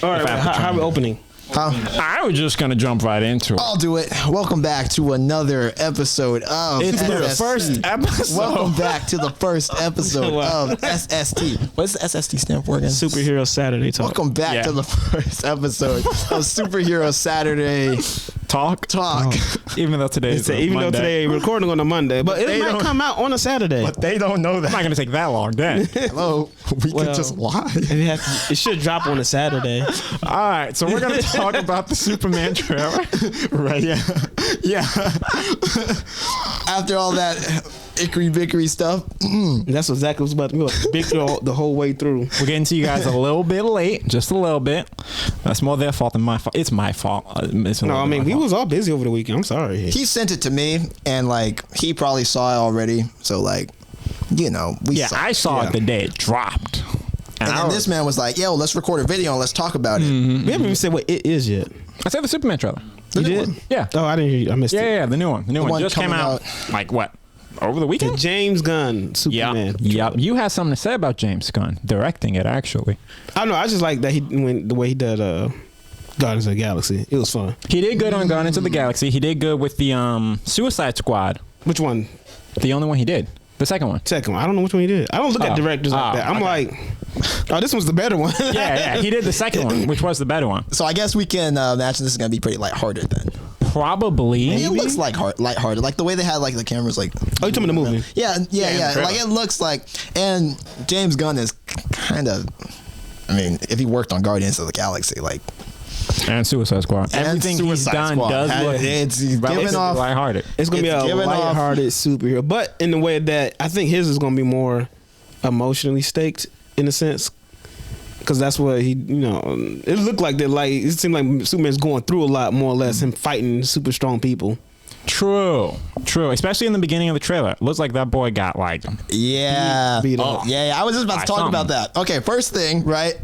All right, how are we opening? I was just gonna jump right into it. I'll do it. Welcome back to another episode of It's the SST. first episode. Welcome back to the first episode of SST. What does SST stand for again? Superhero Saturday Talk. Welcome back to the first episode of Superhero Saturday Talk. Even though today is though today we're recording on a Monday, but it might come out on a Saturday. But they don't know that. It's not gonna take that long then. Hello. We could just lie. It should drop on a Saturday. All right, so we're gonna talk about the Superman trailer. Right, yeah. After all that ickery bickery stuff. That's exactly what's about to be big the whole way through. We're getting to you guys a little bit late, just a little bit. That's more their fault than my fault. It's my fault. We was all busy over the weekend. I'm sorry. He sent it to me, and he probably saw it already. So I saw it the day it dropped. And then this man was like, "Yo, let's record a video and let's talk about it." Mm-hmm. We haven't even said what it is yet. I said the Superman trailer. You did? Yeah. Oh, I didn't hear you. I missed it. Yeah, the new one. The new one just came out. Like what? Over the weekend? The James Gunn Superman. Yep. You had something to say about James Gunn directing it, actually. I don't know. I just like that the way he did Guardians of the Galaxy. It was fun. He did good on Guardians of the Galaxy. He did good with the Suicide Squad. Which one? The only one he did. The second one. I don't know which one he did. I don't look at directors like that. I'm like, this one's the better one. yeah. He did the second one, which was the better one. So I guess we can imagine this is going to be pretty lighthearted then. Probably. It looks like lighthearted. Like the way they had the cameras like. Oh, you talking about the movie? Yeah. Like it looks like, and James Gunn is kind of, if he worked on Guardians of the Galaxy, and Suicide Squad. Everything he's done does look giving off lighthearted. It's gonna be a lighthearted superhero, but in the way that I think his is gonna be more emotionally staked in a sense, because that's what he, it looked like that. Like it seemed like Superman's going through a lot more or less, him fighting super strong people. True. Especially in the beginning of the trailer, it looks like that boy got beat up. Yeah. I was just about to talk about that. Okay, first thing, right?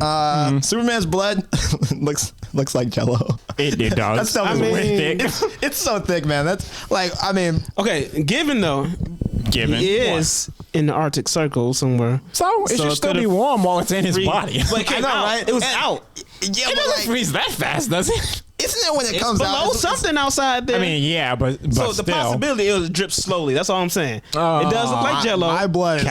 Superman's blood looks like Jello. It does. That stuff is thick. It's so thick, man. That's okay. Given he is in the Arctic Circle somewhere, so it should still be warm while it's in his body. But it came out. Right? It was out. Yeah, it doesn't freeze that fast, does it? Isn't it when it comes below out? Something outside there. But so still. the possibility it drips slowly. That's all I'm saying. It does look like Jello. My blood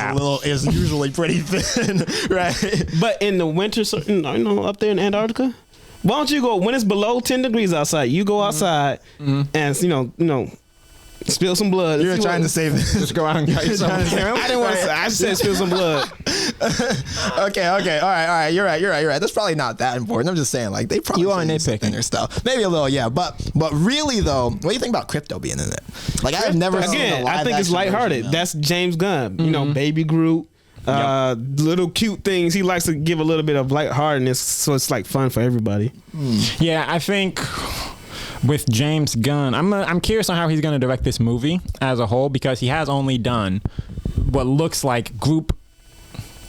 is usually pretty thin, right? But in the winter, up there in Antarctica, why don't you go when it's below 10 degrees outside? You go outside and spill some blood. You're trying to save this. Just go out and cut yourself. I didn't want to say. I just said spill some blood. Okay. All right. You're right. That's probably not that important. I'm just saying, they probably are nitpicking their stuff. Maybe a little, yeah. But really though, what do you think about Crypto being in it? I've never seen a live I think it's lighthearted. That's James Gunn. Baby Groot. Little cute things. He likes to give a little bit of lightheartedness, so it's fun for everybody. Yeah, I think. With James Gunn, I'm curious on how he's going to direct this movie as a whole, because he has only done what looks like group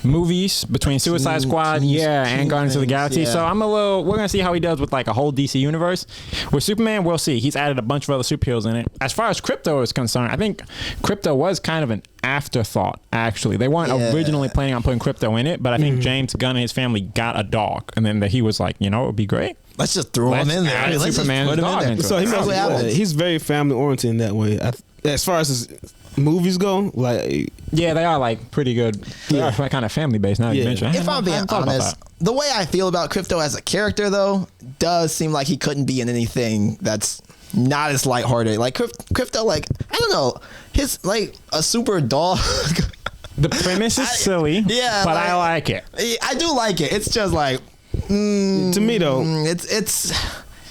movies between Suicide Squad, and Guardians of the Galaxy. Yeah. So we're going to see how he does with a whole DC universe. With Superman, we'll see. He's added a bunch of other superheroes in it. As far as Crypto is concerned, I think Crypto was kind of an afterthought, actually. They weren't originally planning on putting Crypto in it, but I think James Gunn and his family got a dog, and then he was like, it would be great. Let's just throw him in there. Let's Superman's just put him in there. So he's very family oriented in that way. As far as his movies go, they are pretty good. They are kind of family based. Now you mention. If I'm being honest, the way I feel about Crypto as a character though does seem like he couldn't be in anything that's not as lighthearted. Crypto, I don't know, his a super dog. The premise is silly, but I like it. I do like it. It's just to me though, it's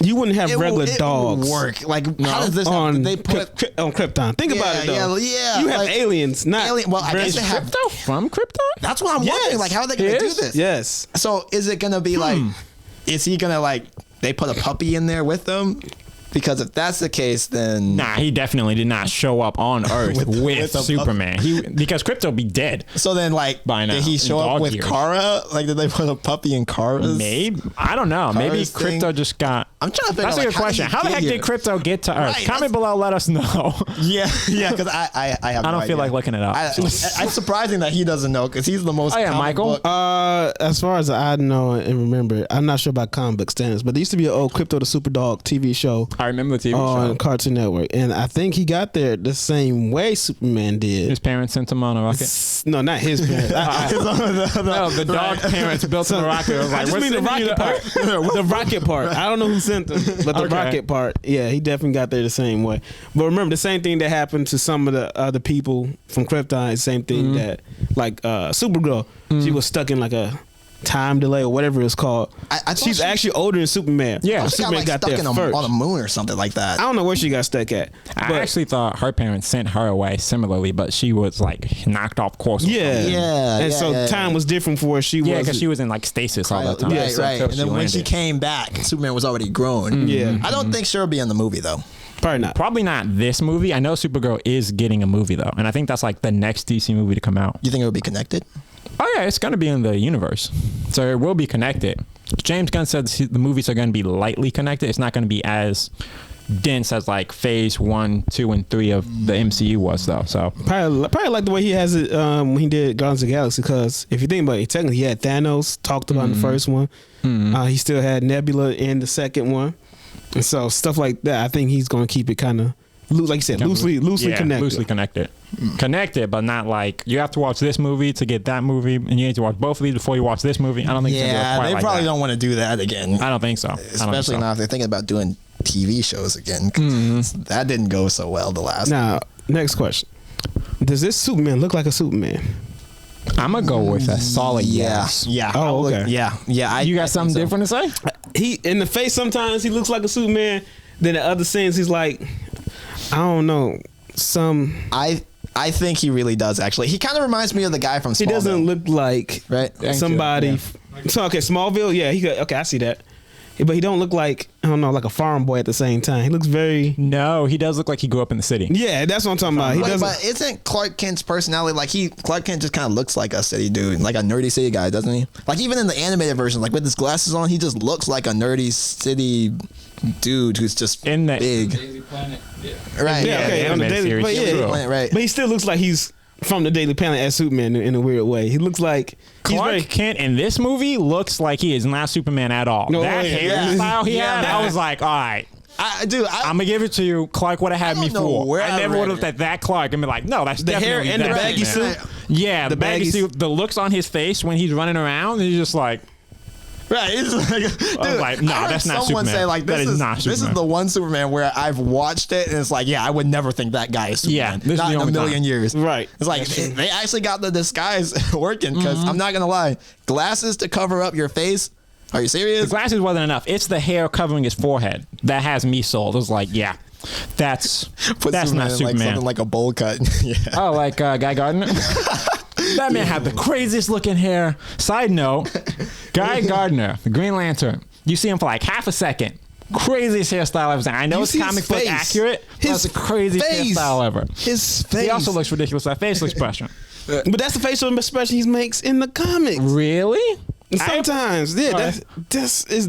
you wouldn't have regular dogs. Work how does this happen? They put on Krypton? Think about it though. Yeah. You have aliens, not Well, I guess they have Crypto from Krypton. That's what I'm wondering. How are they going to do this? Yes. So is it going to be is he going to they put a puppy in there with them? Because if that's the case, then Nah, he definitely did not show up on Earth with a Superman. Because Krypto be dead. So then, like, By now, did he show in up dog with years. Kara? Like, did they put a puppy in Kara's? Maybe, I don't know. Maybe Kara's thing? Krypto just got. I'm trying to figure That's out, a like, good question. How the heck did Krypto get to Earth? Right, Comment below, let us know. Yeah, because I have. I don't feel like looking it up. It's surprising that he doesn't know because he's the most. Oh, yeah, comic Michael? book- As far as I know and remember, I'm not sure about comic book standards, but there used to be an old Crypto the Superdog TV show I remember the TV on show. Cartoon Network, and I think he got there the same way Superman did. His parents sent him on a rocket. No, not his parents. No, the dog parents built him a rocket. It was I like, just "We're mean the sending you rocket to part. Earth." The rocket part. I don't know who sent them, but the Okay. rocket part. Yeah, he definitely got there the same way. But remember, the same thing that happened to some of the other people from Krypton. Same thing that, like Supergirl, she was stuck in like a time delay or whatever it's called. I thought She's she- actually older than Superman. Yeah. She got Superman like got stuck there in first. on a moon or something like that. I don't know where she got stuck at. I but actually thought her parents sent her away similarly, but she was like knocked off course. or yeah, something. Yeah, and yeah, so yeah, time yeah. was different for her. She Yeah, was because she was in like stasis all the time. Yeah, Right, so right. until And then when she landed. came back, Superman was already grown. Yeah. I don't think she'll be in the movie though. probably not. Probably not this movie. I know Supergirl is getting a movie though, and I think that's like the next DC movie to come out. You think it will be connected? Oh yeah, it's gonna be in the universe, so it will be connected. James Gunn said the movies are gonna be lightly connected. It's not gonna be as dense as like phase 1, 2, and 3 of the MCU was though. So Probably like the way he has it when he did Guardians of the Galaxy. Because if you think about it, technically he had Thanos talked about in the first one. He still had Nebula in the second one, and so stuff like that. I think he's going to keep it kind of like you said, loosely yeah, connected. loosely connected. Connected, but not like you have to watch this movie to get that movie, and you need to watch both of these before you watch this movie. I don't think. it's gonna Yeah, be quite they like probably that. don't want to do that again. I don't think so. I don't think Especially so. now if they're thinking about doing TV shows again. 'Cause that didn't go so well the last. Now, next question: does this Superman look like a Superman? I'm gonna go with a solid Yeah, yes. yeah. Oh, okay. Yeah. You I got something think so. different to say? He in the face sometimes he looks like a Superman. Then in other scenes he's like, I don't know, I think he really does actually. He kind of reminds me of the guy from Smallville. he doesn't look like right. Thank somebody. you. So okay, Smallville, yeah, okay, I see that. But he don't look like, I don't know, like a farm boy at the same time. He looks very, No, he does look like he grew up in the city. yeah, that's what I'm talking about. He Wait, doesn't. but isn't Clark Kent's personality like Clark Kent just kind of looks like a city dude, like a nerdy city guy, doesn't he? Like even in the animated version, like with his glasses on, he just looks like a nerdy city dude who's just In the- big. Daily Planet. Yeah. Right. Yeah, okay, on the animated Daily, series, but true. yeah, Right. but he still looks like he's from the Daily Planet as Superman in a weird way. He looks like he's Clark very. Kent in this movie looks like he is not Superman at all. No, that yeah. hairstyle he Yeah, had, man. I was like, all right, I'm I'm gonna give it to you. Clark would have had I me don't know fooled. where I I never read would have it. looked at that Clark and be like, no, that's The hair definitely and the that baggy Superman. suit. Yeah, the baggy baggy suit. The looks on his face when he's running around, he's just like, right. It's like, dude, like, nah, I heard that's not someone Superman. say like That this is is not this is Superman. the one Superman where I've watched it and it's like, yeah, I would never think that guy is Superman. Yeah, this is not the in a only million time. years. Right. It's like they actually got the disguise working because Mm-hmm. I'm not gonna lie, glasses to cover up your face. Are you the serious? glasses wasn't enough. It's the hair covering his forehead that has me sold. It was like, yeah, that's Put not in, like Superman. something like a bowl cut. Yeah. Oh, like Guy Gardner? That man had the craziest looking hair. Side note, Guy Gardner, the Green Lantern, you see him for like half a second. Craziest hairstyle I've ever seen. I know You it's see his comic book face. accurate, but His it's the craziest face. hairstyle ever. His face. He also looks ridiculous. That facial expression. But that's the facial expression he makes in the comics. Really? Sometimes, yeah, Alright.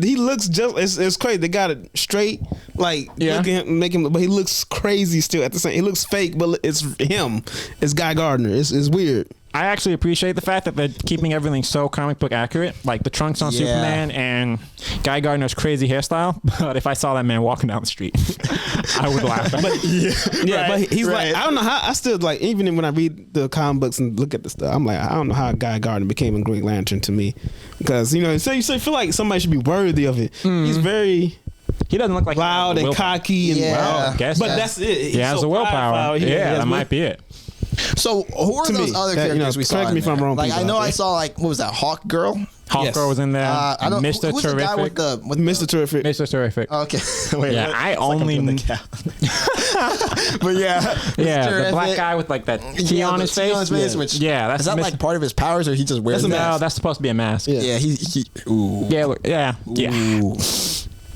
he looks just. It's crazy. They got it straight, like Yeah. look at him, make him, but he looks crazy still at the same. He looks fake, but it's him. It's Guy Gardner. It's weird. I actually appreciate the fact that they're keeping everything so comic book accurate, like the trunks on Yeah. Superman and Guy Gardner's crazy hairstyle. But if I saw that man walking down the street, I would laugh. Yeah, Right, but he's right. like, I don't know how. I still like, even when I read the comic books and look at the stuff, I'm like, I don't know how Guy Gardner became a Green Lantern to me, because you feel like somebody should be worthy of it. He's very He doesn't look like loud and willpower. cocky, and Yeah. Well, I guess but so. that's it. He has so the willpower. prideful. He Yeah, has that might be it. So who are To those me, other that, characters we saw? correct in me if I'm there? wrong, Like I people know out I there. saw like what was that Hawk Girl? Hawk Yes. Girl was in there. I don't. Mr. Who's the guy with Terrific. the Mr. Terrific. Mr. Terrific. Okay. Wait, Yeah, what? I It's like I'm only- doing the cap. But yeah, Yeah, Mr. the black Terrific. guy with like that T Yeah, on the his T face. on his face, yeah. which- yeah, that's Is that Mr. like part of his powers, or he just wears That's a that? No, that's supposed to be a mask. Yeah. Yeah, he. Ooh. Yeah, look, yeah, yeah. Ooh.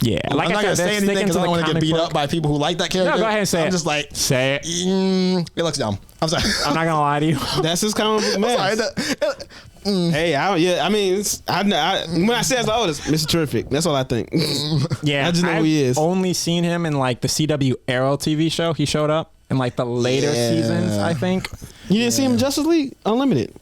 Yeah, I'm not gonna say anything because I don't want to get beat up by people who like that character. No, go ahead and say I'm it. just like, Say it. it looks dumb. I'm sorry. I'm not gonna lie to you. That's his comic book man. Hey, I mean, when I say it's like, oh, it's Mr. Terrific. That's all I think. Yeah, I just know I've who he is. only seen him in like the CW Arrow TV show. He showed up in like the later seasons, I think. You didn't see him in Justice League Unlimited.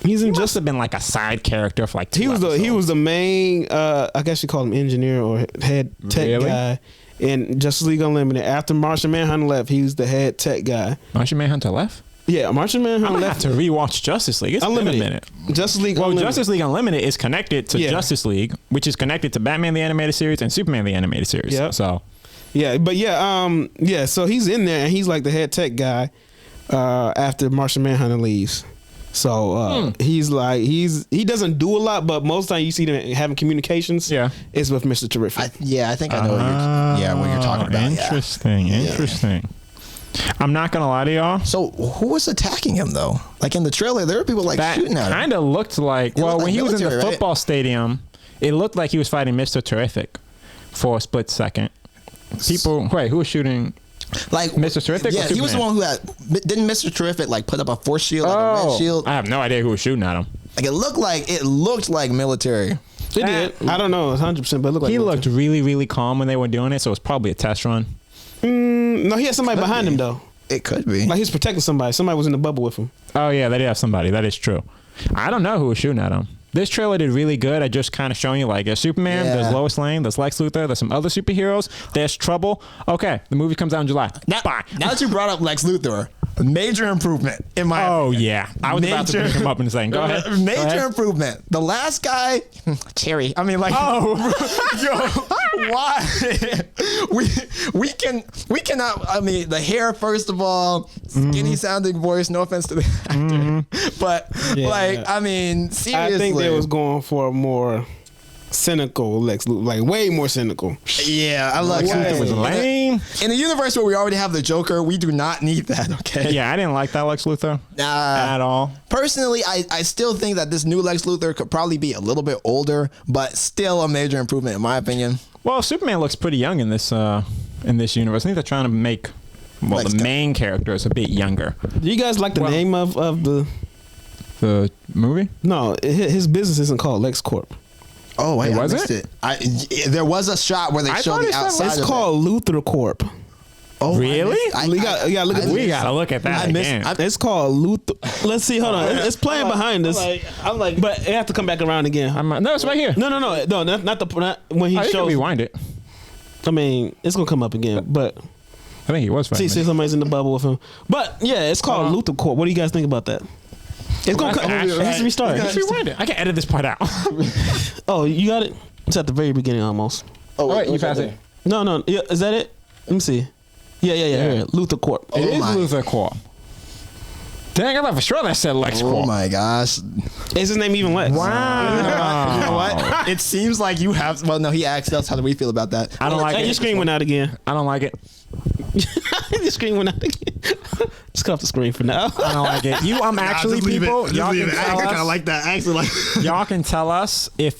He's in He must have been like a side character for like 2 episodes. He was the main. I guess you call him engineer or head tech guy in Justice League Unlimited. After Martian Manhunter left, he was the head tech guy. Martian Manhunter left? Yeah, Martian Manhunter I'm gonna left. have to rewatch Justice League. It's Unlimited. been a minute. Justice League. Well, Unlimited. Justice League Unlimited is connected to Yeah. Justice League, which is connected to Batman the Animated Series and Superman the Animated Series. Yep. So, Yeah, but yeah. So he's in there, and he's like the head tech guy after Martian Manhunter leaves. So he's like he doesn't do a lot, but most of the time you see them having communications. Yeah. It's with Mr. Terrific. I think I know what you're talking about. Interesting. Yeah. Interesting. I'm not gonna lie to y'all. So who was attacking him though? Like in the trailer, there were people like That shooting at him. kind of looked like, well, looked when like he was in the military, right? football stadium, it looked like he was fighting Mr. Terrific for a split second. Wait, who was shooting? Like Mr. Terrific or Yeah, he was the Superman? one who didn't Mr. Terrific like put up a force shield, like a red shield. I have no idea who was shooting at him. Like it looked like military. It did. I don't know 100%, but it looked like He looked really, really calm when they were doing it, so it was probably a test run. No, he had somebody Could behind be. him though. It could be. Like he was protecting somebody. Somebody was in the bubble with him. Oh yeah, they did have somebody. That is true. I don't know who was shooting at him. This trailer did really good at just kind of showing you like there's Superman, Yeah. there's Lois Lane, there's Lex Luthor, there's some other superheroes, there's Trouble. Okay, the movie comes out in July. Bye. Now that you brought up Lex Luthor, major improvement in my opinion. Yeah, I was about to bring him up in a second. Go ahead. Major Go ahead. improvement. The last guy, Cherry. I mean, like, yo, why? we cannot. I mean, the hair first of all, skinny sounding voice. No offense to the actor, but I mean, seriously, I think they was going for a more cynical Lex Luthor, like way more cynical. Yeah, I like Lex Luthor was lame. In the universe where we already have the Joker, we do not need that. Okay. Yeah, I didn't like that Lex Luthor Nah. at all. Personally, I still think that this new Lex Luthor could probably be a little bit older, but still a major improvement in my opinion. Well, Superman looks pretty young in this universe. I think they're trying to make Lex the Luthor. main character is a bit younger. Do you guys like the name of the? The movie? No, his business isn't called Lex Corp. Oh wait, It I wasn't? missed it. There was a shot where they I showed thought the it said outside. It's of called Luthor Corp. It. Oh, Really? You gotta look at We gotta look at that I missed- again. It's called Luthor. Let's see. Hold on. It's playing behind us. I'm like, But it have to come back around again. no, it's right here. No, not when he I think shows. rewind it. I mean, it's gonna come up again. But I think he was right. see, somebody's in the bubble with him. But yeah, it's called Luthor Corp. What do you guys think about that? It's gonna come. It has to restart. Just rewind it. I can edit this part out. Oh, you got it. It's at the very beginning almost. Oh, Wait, you passed it. No. Yeah, is that it? Let me see. Yeah. Here, Luthor Corp. It is my. Luthor Corp. Dang, I thought for sure that said Lex Oh Corp. my gosh! Is his name even Lex? Wow. You know what? It seems like you have. Well, no, he asked us how do we feel about that. I don't like Hey, it. your screen went out again. I don't like it. Your screen went out again. Just cut off the screen for now. I don't like it. I'm actually people. Y'all can tell us. like that. Actually, like. Y'all can tell us if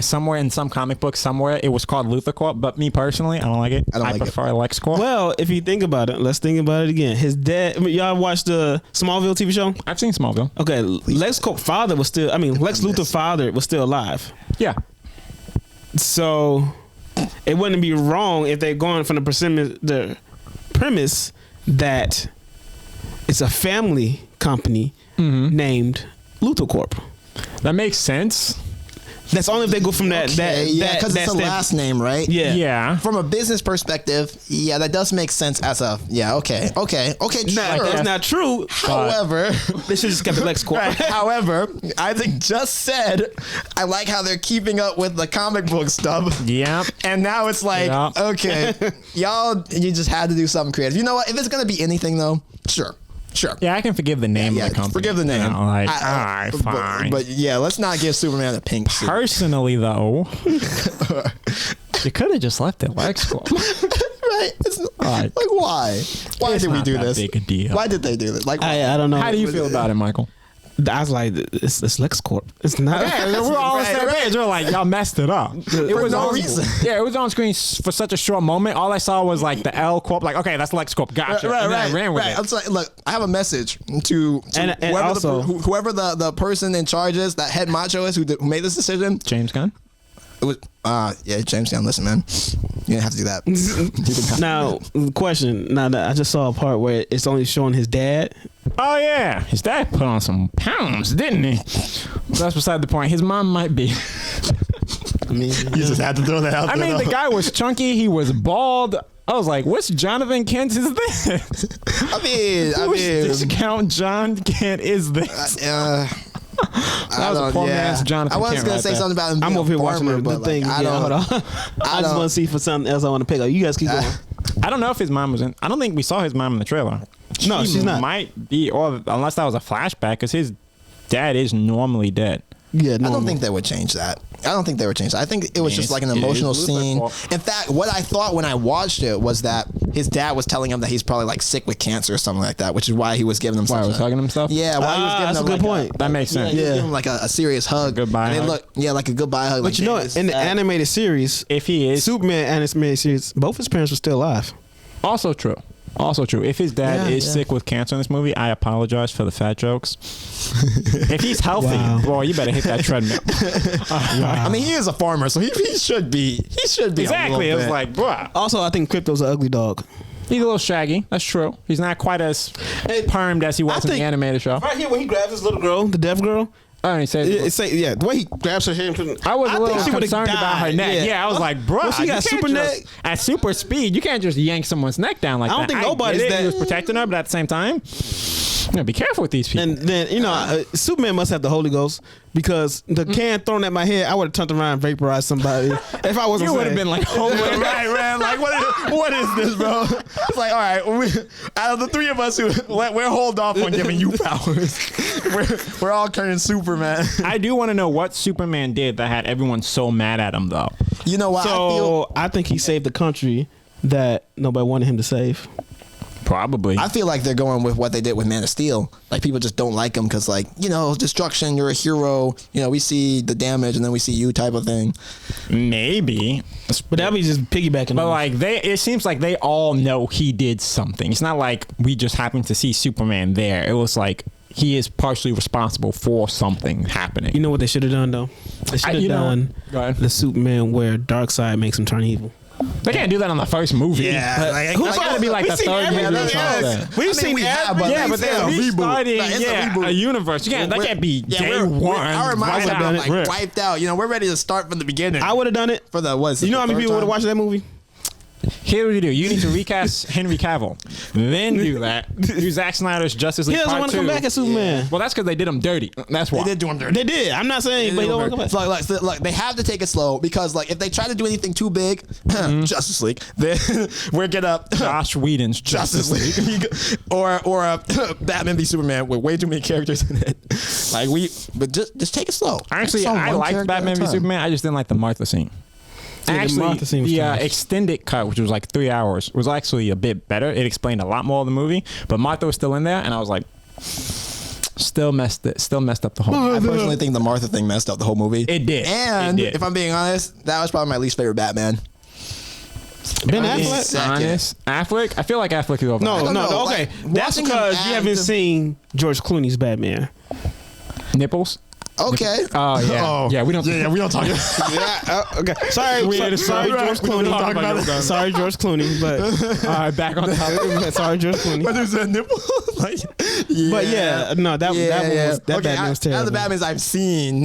somewhere in some comic book somewhere it was called Luthor Corp, but me personally, I don't like it. I don't like it. prefer Lex Corp. Well, if you think about it, let's think about it again. His dad. Y'all watched the Smallville TV show? I've seen Smallville. Okay, Lex Corp father was still. Lex Luthor father was still alive. Yeah. So it wouldn't be wrong if they're going from the premise that it's a family company named Luthor Corp. That makes sense. That's only if they go from that. Yeah, because it's a step- last name, right? Yeah. Yeah. From a business perspective, yeah, that does make sense as a okay, Nah, sure. that's not true. However, They should just kept the Lex Corp. right, however, Isaac just said, I like how they're keeping up with the comic book stuff. Yeah. And now it's like, Yeah. okay, y'all, you just had to do something creative. You know what? If it's gonna be anything though, sure. Yeah, I can forgive the name Yeah, of the company. forgive the name. You know, like, I- all right, fine. But yeah, let's not give Superman a pink suit. Personally, though, you could have just left it Lex Corp. Right? It's right. like why? Why It's did we not do that this? big a deal. Why did they do this? Like I don't know. How do you feel about it, Michael? I was like, it's LexCorp. It's not. Yeah, we're all on the same page. We're like, y'all messed it up. It was no on, reason. Yeah, it was on screen for such a short moment. All I saw was like the L Corp. Like, okay, that's LexCorp. Gotcha. And then I ran with it. I'm like, look, I have a message to And whoever, also- whoever the person in charge is, that head macho is who made this decision. James Gunn. It was yeah, James Gunn. Listen, man, you didn't have to do that. Now, question. Now, that I just saw a part where it's only showing his dad. Oh yeah, his dad put on some pounds, didn't he? That's beside the point. His mom might be. I mean, You just had to throw that out I mean, the guy was chunky. He was bald. I was like, "What's Jonathan Kent is this? I mean, Who's discount John Kent is this?" That was a poor man's Jonathan I was Kent gonna right say there. something about him. I'm being over here a watching farmer, the but, thing. Like, Hold on. I just want to see for something else I want to pick up. You guys keep going. I don't know if his mom was in. I don't think we saw his mom in the trailer. No, she's not. Might be, or unless that was a flashback, because his dad is normally dead. Yeah, I normal. don't think they would change that. I think it was just like an it is emotional a little bit scene. more- In fact, what I thought when I watched it was that his dad was telling him that he's probably like sick with cancer or something like that, which is why he was giving him. Why, such was hugging himself? Yeah, why he was giving that's him a good like point. That makes sense. He was Yeah. giving him like a serious hug. Goodbye And hug. it looked, like a goodbye hug. But you know, in the animated series, If he is Superman animated series, both his parents were still alive. also true. Also true. If his dad Yeah, is yeah. sick with cancer in this movie, I apologize for the fat jokes. If he's healthy, Wow. boy, you better hit that treadmill. I mean, he is a farmer, so he should be. He should be. Exactly. It was like, bruh. Also, I think Crypto's an ugly dog. He's a little shaggy. That's true. He's not quite as permed as he was in the think- animated show. Right here, when he grabs this little girl, the deaf girl. Oh, and he said, The way he grabs her hand. I was a little think she would've concerned about her died. neck. Yeah, I was like, bro, Well, she got super neck. At super speed, you can't just yank someone's neck down like I that. don't think nobody's get it. that- He was protecting her, but at the same time, you know, be careful with these people. And then, Superman must have the Holy Ghost because the can thrown at my head, I would have turned around and vaporized somebody if I wasn't you would have saying. been like, oh, right, man. Like, what is this, bro? It's like, all right, out of the three of us, we're hold off on giving you powers. we're all turning Superman. I do want to know what Superman did that had everyone so mad at him, though. You know what? So I think he saved the country that nobody wanted him to save. Probably. I feel like they're going with what they did with Man of Steel. Like, people just don't like him because, like, destruction, you're a hero. We see the damage and then we see you type of thing. Maybe. But that'd be just piggybacking But on like it seems like they all know he did something. It's not like we just happened to see Superman there. It was like he is partially responsible for something happening. You know what they should have done, though? They should have done Go ahead. the Superman where Darkseid makes him turn evil. They can't do that on the first movie. Who's got to be like the third movie or something. We've seen we have, every- but Yeah, but they're restarting Like, it's a reboot. a universe. You can't, that can't be day we're, one. our minds right have out been the rip. like wiped out. We're ready to start from the beginning. I would have done it. For the what is it, You know the how many third people would have time? watched that movie? Here's what you do. You need to recast Henry Cavill. Then do that. Do Zack Snyder's Justice He League doesn't Part want 2. to come back as Superman. Well, that's because they did him dirty. That's why. They did do him dirty. They did. I'm not saying, but he don't want to come back. So, look, they have to take it slow because, like, if they try to do anything too big, Justice League, then we're gonna Josh Whedon's Justice League or Batman v Superman with way too many characters in it. But just take it slow. Actually, Focus on I one liked character at Batman a v time. Superman. I just didn't like the Martha scene. Yeah, the Actually, Martha scene was the trash. extended cut, which was like 3 hours, was actually a bit better. It explained a lot more of the movie, but Martha was still in there, and I was like, still messed up the whole. I personally think the Martha thing messed up the whole movie. It did. And It did. if I'm being honest, that was probably my least favorite Batman. Ben I mean, Affleck? second. Honest, Affleck. I feel like Affleck is over. No, don't know, okay. like, That's watching him because you act- haven't seen George Clooney's Batman. Nipples. Okay. Oh yeah, yeah. We don't. we don't talk. Okay. Sorry, sorry, George We don't talk about Clooney. it. Sorry, George Clooney, but All right, back on topic. sorry, George Clooney. But there's a nipple. But yeah, no, that one was that Batman was terrible. Out of the Batmans I've seen,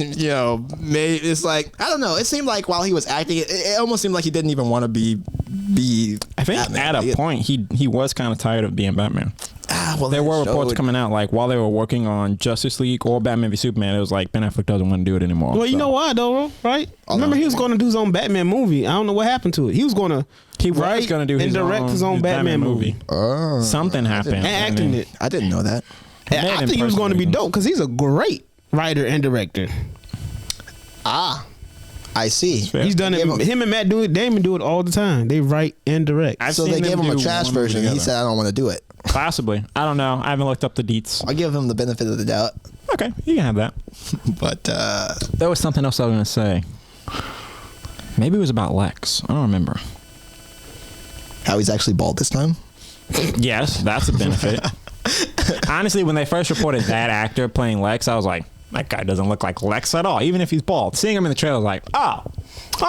maybe it's like, I don't know. It seemed like while he was acting, it almost seemed like he didn't even want to be. I think Batman. at a point he was kind of tired of being Batman. Well, There were that reports showed. coming out like while they were working on Justice League or Batman v Superman, it was like Ben Affleck doesn't want to do it anymore. Well, you So, know why though, right? Remember, he was going to do his own Batman movie. I don't know what happened to it. He was going to was going to do and direct his own Batman movie Something happened. and acting it. I didn't know that. And I think he was going to be dope because he's a great writer and director. I see. He's done it. Him and Matt Damon do it all the time. They write and direct. I've So seen they them gave him a do trash one movie version. And he together. said, "I don't want to do it." Possibly. I don't know. I haven't looked up the deets. I'll give him the benefit of the doubt. Okay, you can have that. But There was something else I was gonna say. Maybe it was about Lex. I don't remember. how he's actually bald this time. Yes, that's a benefit. Honestly, when they first reported that actor playing Lex, I was like, that guy doesn't look like Lex at all, even if he's bald. Seeing him in the trailer, I was like, oh,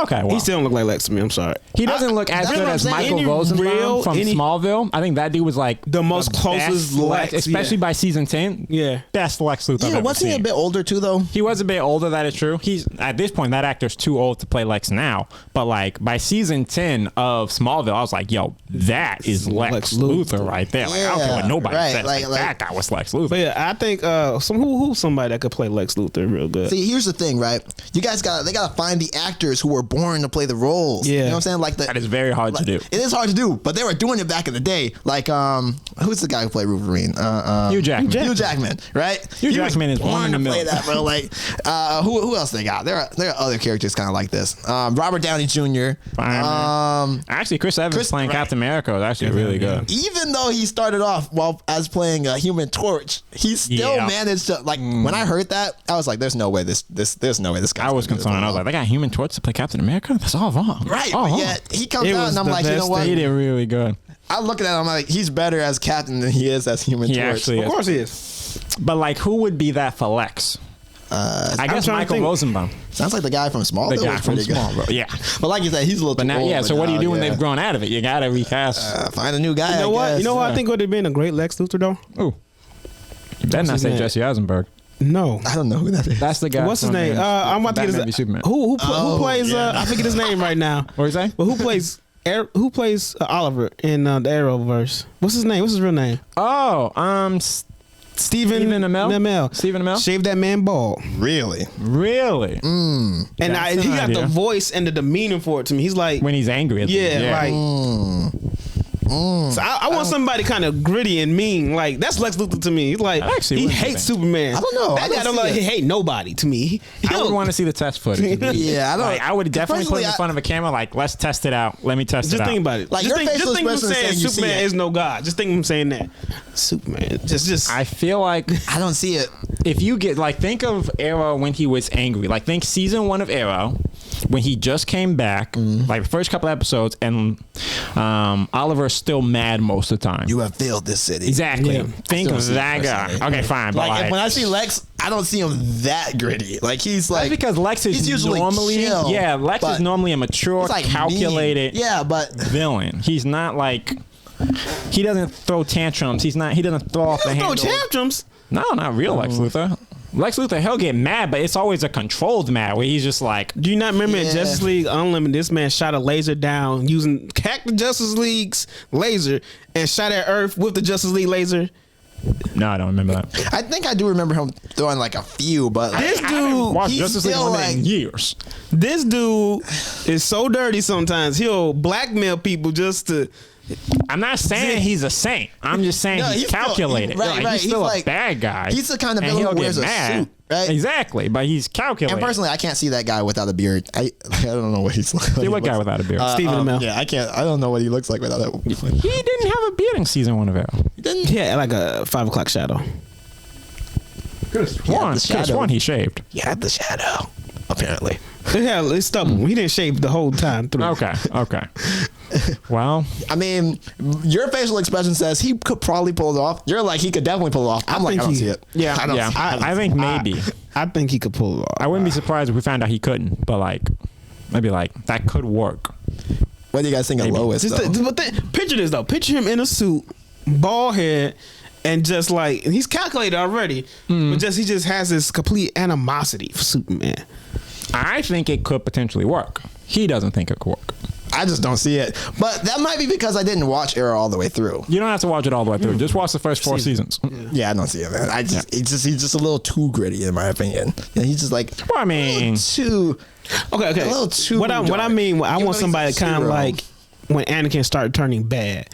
okay. Well, He still don't look like Lex to me. I'm sorry. he doesn't look as that's good what I'm as saying. Michael Any Rosenbaum real- from any- Smallville. I think that dude was like The most best closest Lex, especially yeah. by season 10. Yeah. Best Lex Luthor I've Yeah, ever wasn't he a seen. bit older too though? He was a bit older, that is true. He's at this point, that actor's too old to play Lex now. But like by season 10 of Smallville, I was like, yo, that is Lex Luthor right there. Like, I don't care what Yeah, nobody right, says. like- That guy was Lex Luthor. But yeah, I think who's somebody that could play Lex Luthor real good. See, here's the thing, right? You guys they gotta find the actors who were born to play the roles. Yeah. You know what I'm saying? Like That is very hard to do. It is hard to do, but they were doing it back in the day. Like who's the guy who played Wolverine? Hugh Jackman. Hugh Jackman, right? Hugh He was Jackman is born one in a to play million. that, bro. Like who else they got? There are other characters kind of like this. Robert Downey Jr. Actually, Chris Evans playing right. Captain America was actually really good. Even though he started off as playing Human Torch, he still Yeah. managed to like. When I heard that, I was like, "There's no way there's no way this guy." I was concerned. I was like, they got Human Torch to play Captain America? That's all wrong. right, All but wrong. yet he comes It out was and I'm the like, you know best what? He did really good. I look at that, I'm like, he's better as Captain than he is as Human He Torch. actually Of is. course he is. But like, who would be that for Lex? I guess trying to Michael think. Rosenbaum, Sounds like the guy from Smallville. the guy was from pretty good. Smallville. Yeah. But like you said, he's a little But too now, old. yeah. So what do you do when yeah. they've grown out of it? You gotta recast. Find a new guy. You know what? I You know what? yeah. I think would have been a great Lex Luthor though. Ooh. You better not his say name? Jesse Eisenberg. No. I don't know who that is. That's the guy. What's his from, name? I'm about to get Batman v his Superman. who Oh, plays. yeah. I forget his name right now. What you say? But who plays Oliver in the Arrowverse? What's his name? What's his real name? Oh, Stephen Stephen Amell? Amell. Stephen Amell? Shave that man bald. Really? Really? And That's he an got the idea. voice and the demeanor for it to me. He's like, When he's angry. At yeah, them. like. So I want somebody kind of gritty and mean. Like that's Lex Luthor to me. He's like Actually, he what do you hates think? Superman. I don't know. That I don't guy don't see like it. he hate nobody to me. I would want to see the test footage. Yeah, I don't. Like, I would definitely put personally, him in front of a camera. Like, let's test it out. Let me test Just it out. think about it. Like, just your think, facial just think of him expression is saying saying you see Superman it. is no god. Just think of him saying that. Superman. Just. I feel like I don't see it. if you get like think of Arrow when he was angry. Like think season 1 of Arrow when he just came back, like the first couple episodes, and Oliver's still mad most of the time. You have failed this city. Exactly. Yeah. Think Still of see it that guy. personally. Okay, fine. But Like, like, when I see Lex, I don't see him that gritty. Like he's like that's because Lex he's is usually normally chill, Lex is but normally a mature, he's, like, calculated mean. Yeah, but villain. He's not like he doesn't throw tantrums. He doesn't throw off the There's no handle. tantrums. No, not real Lex Luthor. Lex Luthor, he'll get mad, but it's always a controlled mad where he's just like, Do you not remember in Yeah. Justice League Unlimited, this man shot a laser down using hacked the Justice League's laser and shot at Earth with the Justice League laser? no, I don't remember that. I think I do remember him throwing like a few. But like, This I haven't dude, watched he's Justice League still Unlimited in like- years. this dude is so dirty sometimes. He'll blackmail people just to. I'm not saying he's a saint. I'm just saying No, he's he's still- calculated. right, Like, right. He's still He's a like- bad guy. he's the kind of and villain who he'll wears get a mad. suit, right? Exactly, but he's calculated. and personally, I can't see that guy without a beard. I don't know what he's like. See what guy without a beard? Stephen Amell. Yeah, I can't. I don't know what he looks like without that. he didn't have a beard in season 1 of Arrow. Yeah, like a 5 o'clock shadow. Could have sworn he shaved. He had the shadow, apparently. Yeah, it's stubble. He didn't shave the whole time through. Okay. Well, I mean, your facial expression says he could probably pull it off. You're like, he could definitely pull it off. I'm like, think I don't he- see it. yeah, I don't yeah. see it. I think maybe. I think he could pull it off. I wouldn't be surprised if we found out he couldn't, but like, maybe like that could work. What do you guys think of Lois? Just though? but picture this though. Picture him in a suit, bald head, and just like he's calculated already, but he just has this complete animosity for Superman. I think it could potentially work. He doesn't think it could work. I just don't see it. But that might be because I didn't watch Arrow all the way through. You don't have to watch it all the way through. Just watch the first 4 seasons. Yeah, I don't see it, man. He's just a little too gritty in my opinion. And he's just like Well, I mean, too. Okay. A little too What I dark. mean, I Give want me somebody some kind of zero. like when Anakin started turning bad.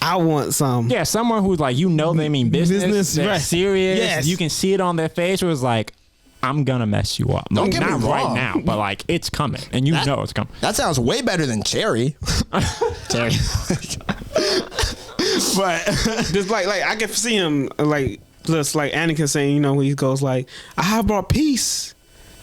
I want some. yeah, someone who's like, they mean business, they're right. serious. Yes. You can see it on their face. Where it's like, I'm gonna mess you up. Don't Like, get me not right wrong. now, but like it's coming, and you know it's coming. That sounds way better than Cherry. Cherry. But just like I can see him like just like Anakin saying, you know, when he goes like, "I have brought peace."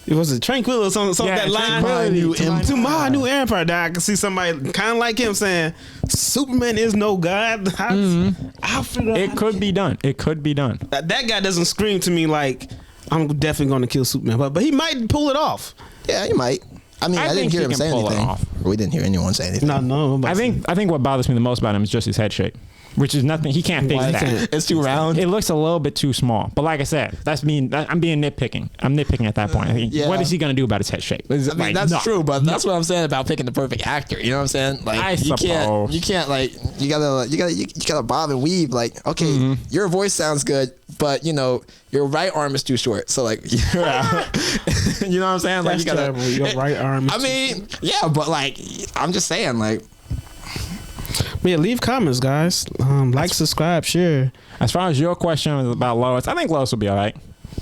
It was a tranquil or something that line. To my new empire. That I can see somebody kind of like him saying, "Superman is no god." It could be done. It could be done. That guy doesn't scream to me like I'm definitely going to kill Superman, but he might pull it off. Yeah, he might. I mean, I didn't hear him say anything. We didn't hear anyone say anything. No. I think what bothers me the most about him is just his head shape, which is nothing. He can't fix that. It's too round. It looks a little bit too small. But like I said, I'm being nitpicking. I'm nitpicking at that point. I think, what is he going to do about his head shape? That's true, but that's what I'm saying about picking the perfect actor. You know what I'm saying? Like, you can't like, you gotta bob and weave. Like, okay, your voice sounds good, but you know, your right arm is too short. So like, you're out. You know what I'm saying? Like, you gotta, your right arm. Yeah, but like, I'm just saying, like. Yeah, leave comments, guys. Like, subscribe, share. As far as your question was about Lois, I think Lois will be all right.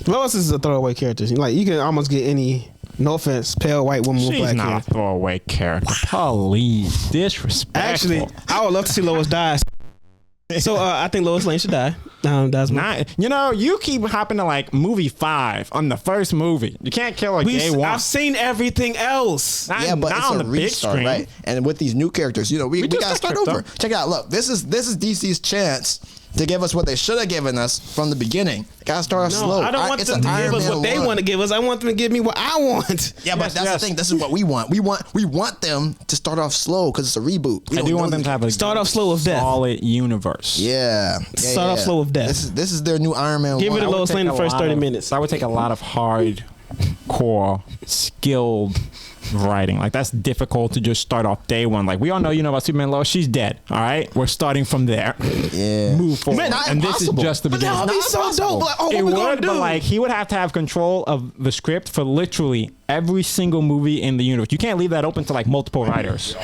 Lois is a throwaway character. Like, you can almost get any, no offense, pale white woman with black hair. She's not a throwaway character. Please, disrespectful. Actually, I would love to see Lois die. So I think Lois Lane should die. That's not. You know, you keep hopping to like movie 5 on the first movie. You can't kill her day 1. I've seen everything else. But it's on the big screen, right? And with these new characters, you know, we gotta start over. Check it out. Look, this is DC's chance to give us what they should have given us from the beginning. Gotta start off slow. I don't want them to give us what they want to give us. I want them to give me what I want. Yeah, but that's the thing. This is what we want. We want them to start off slow because it's a reboot. I do want them to have a start off slow with death. Solid universe. Yeah. Start off slow with death. This is their new Iron Man. Give it a Lois Lane the first 30 minutes. That would take a lot of hardcore, skilled writing. Like, that's difficult to just start off day 1. Like, we all know, you know about Superman Lois. She's dead. All right, we're starting from there. Yeah, move forward. Man, and this is just the beginning. That would be so dope. Like, what it we would, gonna do? But like, he would have to have control of the script for literally every single movie in the universe. You can't leave that open to like multiple writers.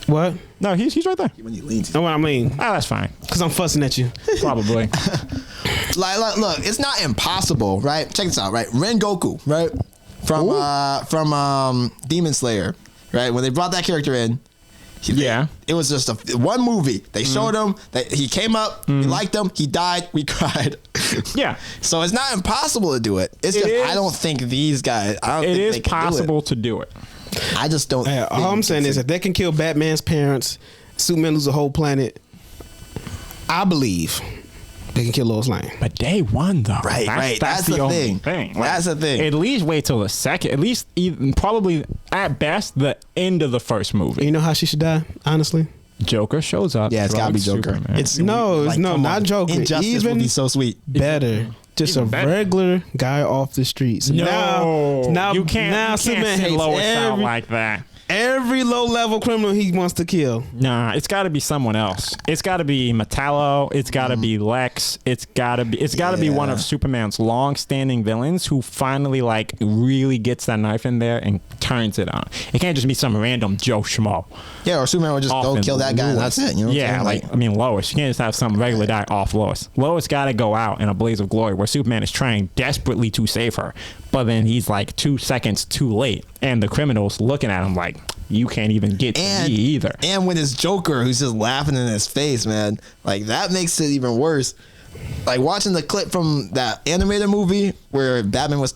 What? No, he's right there. When you lean to know what I mean? Ah, that's fine. Because I'm fussing at you. Probably. like, look, it's not impossible, right? Check this out, right? Rengoku, right? From Demon Slayer, right? When they brought that character in, it was just one movie. They showed him that he came up, we liked him, he died, we cried. Yeah. So it's not impossible to do it. It's just I don't think these guys. It is possible to do it. I just don't. All I'm saying is if they can kill Batman's parents, Superman lose a whole planet, I believe they can kill Lois Lane. But day 1 though, right? That's the thing. Like, that's the thing. At least wait till the second. At least even probably at best the end of the first movie. You know how she should die? Honestly, Joker shows up. Yeah, it's gotta be Joker. Superman. It's not Joker. Injustice would be so sweet. Better. Just a regular guy off the streets. No, now you can't Superman Lois hates out like that. Every low-level criminal he wants to kill. Nah, it's got to be someone else. It's got to be Metallo. It's got to be Lex. It's got to be one of Superman's long-standing villains who finally like really gets that knife in there and turns it on. It can't just be some random Joe Schmo. Yeah, or Superman would just go kill that guy and that's it. You know? Yeah, like I mean Lois. You can't just have some regular guy off Lois. Lois got to go out in a blaze of glory where Superman is trying desperately to save her, but then he's like 2 seconds too late, and the criminal's looking at him like, you can't even get to me either. And when it's Joker who's just laughing in his face, man, like that makes it even worse. Like watching the clip from that animated movie where Batman was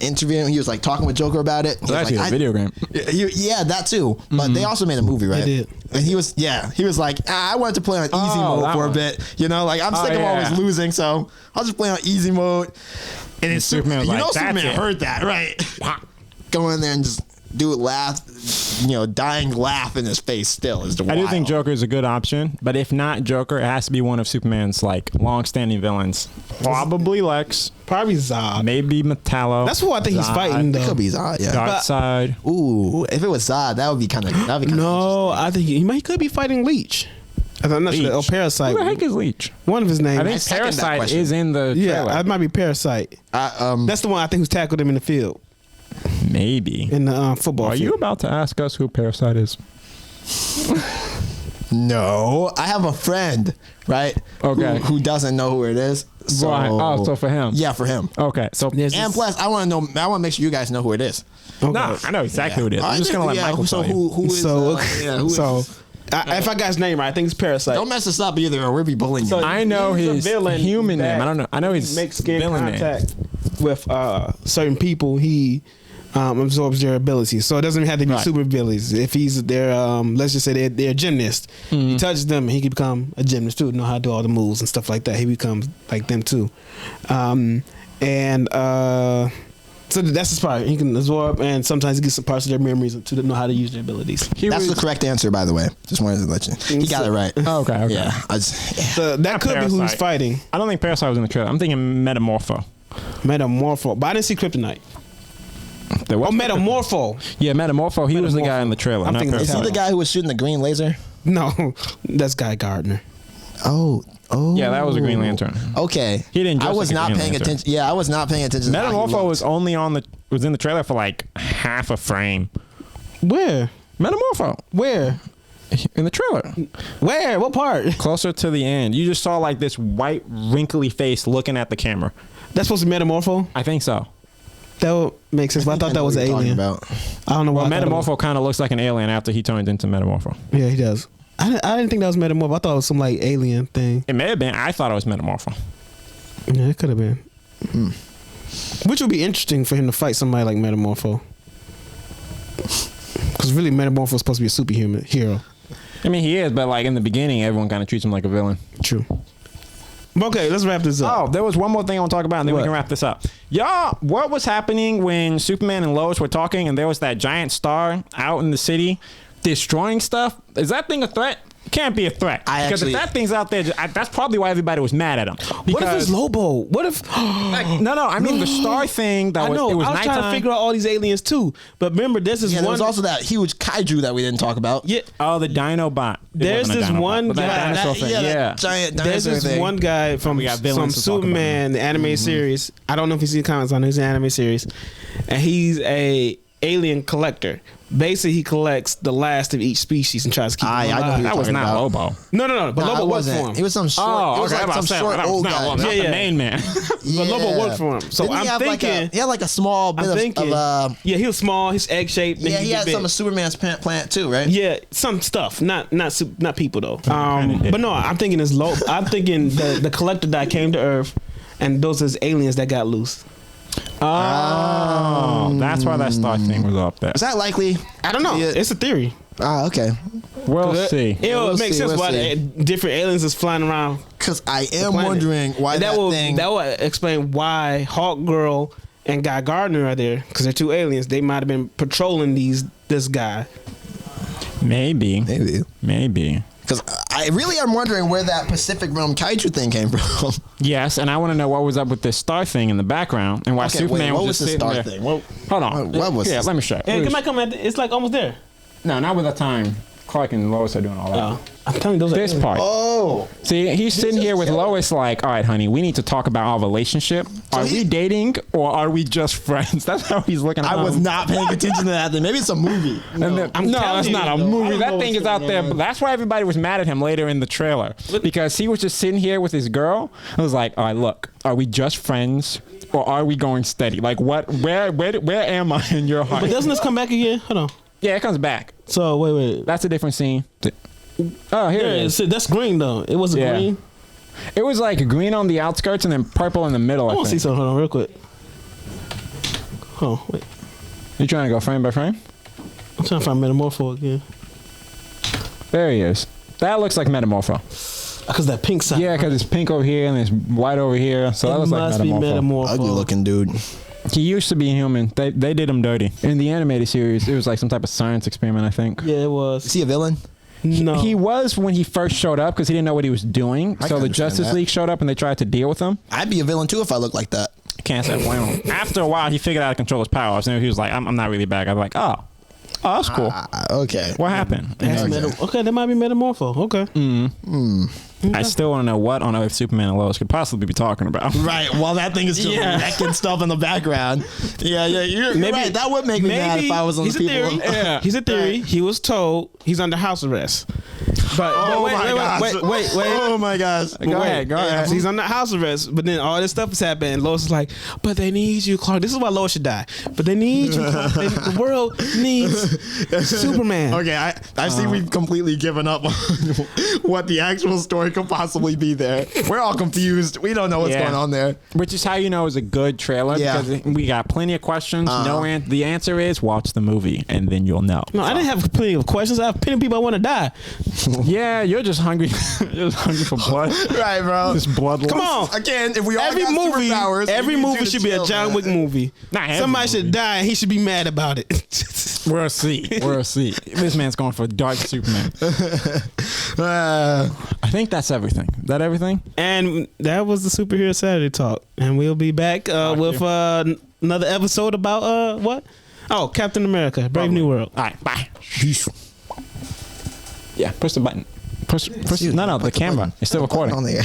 interviewing, he was like talking with Joker about it. That's actually a video game. Yeah, that too. But they also made a movie, right? They did. And he was like, I wanted to play on easy mode for a bit. You know, like I'm sick of always losing, so I'll just play on easy mode. And it's Superman. You know, Superman heard that, right? Go in there and just do it laugh, dying laugh in his face still is the wild. I do think Joker is a good option, but if not Joker, it has to be one of Superman's like long-standing villains. Probably Lex. Probably Zod. Maybe Metallo. That's who I think he's fighting though. It could be Zod, yeah. Darkseid. Ooh, if it was Zod, that would be kind of No, I think he could be fighting Leech. I'm not sure. Oh, Parasite. Who the heck is Leech? One of his names. I think Parasite is in the trailer. Yeah, it might be Parasite. That's the one I think who's tackled him in the field. Maybe. In the football field. Are you about to ask us who Parasite is? No. I have a friend, right? Okay. Who doesn't know who it is. So, right. Oh, so for him. Yeah, for him. Okay. So and plus, I want to make sure you guys know who it is. Okay. No, I know exactly who it is. I'm just going to let Michael so tell you. who is... If I got his name right, I think it's Parasite. Don't mess us up either, or we'll be bullying you. I know he's a his villain human that name. I don't know. I know his makes skin villain name. contact with certain people. He absorbs their abilities, so it doesn't have to be super abilities. If he's their, let's just say they're a gymnast, he touches them, and he can become a gymnast too. Know how to do all the moves and stuff like that. He becomes like them too, so that's his power. He can absorb, and sometimes he gets some parts of their memories to know how to use their abilities. That's the correct answer, by the way. Just wanted to let you. He got it right. Oh, okay. Yeah. So that could be who he's fighting. I don't think Parasite was in the trailer. I'm thinking Metamorpho. But I didn't see Kryptonite. Metamorpho. Yeah, Metamorpho. He was the guy in the trailer. I'm thinking Is he the guy who was shooting the green laser? No, that's Guy Gardner. Oh. Yeah, that was a Green Lantern. Okay. He didn't. I was like not paying attention. Yeah, I was not paying attention. Metamorpho was only was in the trailer for like half a frame. Where? Metamorpho. Where? In the trailer. Where? What part? Closer to the end. You just saw like this white, wrinkly face looking at the camera. That's supposed to be Metamorpho? I think so. That would make sense, but I thought that was an alien. I don't know why. Well, Metamorpho kind of looks like an alien after he turns into Metamorpho. Yeah, he does. I didn't think that was Metamorpho. I thought it was some like alien thing. It may have been. I thought it was Metamorpho. Yeah, it could have been. Which would be interesting for him to fight somebody like Metamorpho. Because really, Metamorpho is supposed to be a superhuman hero. I mean, he is, but like in the beginning, everyone kind of treats him like a villain. True. Okay, let's wrap this up. Oh, there was one more thing I want to talk about, and then we can wrap this up. Y'all, what was happening when Superman and Lois were talking, and there was that giant star out in the city destroying stuff? Is that thing a threat? It can't be a threat. Because if that thing's out there, that's probably why everybody was mad at him. What if it's Lobo? What if... no, I mean the star thing. It was I was nighttime. trying to figure out all these aliens too. But remember, this is there one... was also that huge kaiju that we didn't talk about. Yeah. Oh, the Dinobot. There's this one guy... That giant dinosaur There's this one guy from Superman, the anime series. I don't know if you see the comments on his anime series. And he's a alien collector. Basically, he collects the last of each species and tries to keep them alive. I know that was not Lobo. No. But Lobo worked for him. It was some short. It was like some short old guy. Not the main man. But Lobo worked for him. So I'm thinking he had like a small bit of yeah, he was small. He's egg shaped. Yeah, he had some of Superman's plant too, right? Yeah, some stuff. Not people though. But no, I'm thinking it's Lobo. I'm thinking the collector that came to Earth, and those are aliens that got loose. Oh, that's why that star thing was up there. Is that likely? I don't know. It's a theory. Okay. We'll see. It makes sense why different aliens is flying around. Because I am wondering why that will explain why Hawk Girl and Guy Gardner are there. Because they're two aliens. They might have been patrolling this guy. Maybe. Because I really am wondering where that Pacific Realm kaiju thing came from. Yes, and I want to know what was up with this star thing in the background and why Superman was just sitting there. Thing? Hold on. What was let me show you. It might come it's like almost there. No, not with the time. Clark and Lois are doing all that. I'm telling you, this part. Oh. See, he's sitting here with Lois like, all right, honey, we need to talk about our relationship. Are we dating or are we just friends? That's how he's looking at I was not paying attention to that thing. Maybe it's a movie. No, that's not a movie. That thing is out there. But that's why everybody was mad at him later in the trailer. Because he was just sitting here with his girl. I was like, all right, look, are we just friends or are we going steady? Like, what? Where am I in your heart? But doesn't this come back again? Hold on. Yeah, it comes back. So, wait. That's a different scene. Oh, here it is. That's green, though. It wasn't green. It was like green on the outskirts and then purple in the middle, I want to see something. Hold on, real quick. Oh, wait. You trying to go frame by frame? I'm trying to find Metamorpho again. There he is. That looks like Metamorpho. Because that pink side. Yeah, because it's pink over here and it's white over here. So that looks like Metamorpho. Ugly looking dude. He used to be human. They did him dirty. In the animated series, it was like some type of science experiment, I think. Yeah, it was. Is he a villain? No. He was when he first showed up because he didn't know what he was doing. So the Justice League showed up and they tried to deal with him. I'd be a villain too if I looked like that. Can't say wow. After a while, he figured out how to control his powers. And he was like, I'm not really bad. I was like, oh, that's cool. Okay. What happened? Okay, that might be Metamorpho. Okay. I still want to know what on earth Superman and Lois could possibly be talking about. Right. While that thing is just wrecking stuff in the background. Yeah. You're right. That would make me mad if I was on the people. He's a theory. He was told he's under house arrest. But Oh my gosh. wait. Oh my gosh. Go ahead. He's on the house arrest, but then all this stuff is happening. And Lois is like, but they need you, Clark. This is why Lois should die. But they need you, Clark. The world needs Superman. Okay, I see we've completely given up on what the actual story could possibly be there. We're all confused. We don't know what's going on there. Which is how you know it's a good trailer, because we got plenty of questions. The answer is watch the movie, and then you'll know. No, I didn't have plenty of questions. I have plenty of people I want to die. Yeah, you're just hungry. You're just hungry for blood. Right, bro. Just bloodlust. Come on. Again, if we all Every got movie, superpowers, every we need movie you to should be a chill, John man. Wick movie. Not every Somebody movie. should die and he should be mad about it. We'll see. We'll see. This man's going for dark Superman. I think that's everything. Is that everything? And that was the Superhero Saturday talk. And we'll be back with another episode about what? Oh, Captain America, Brave New World. All right, bye. Peace. Yeah, push the button. Push. No, the camera. It's still recording. On the air.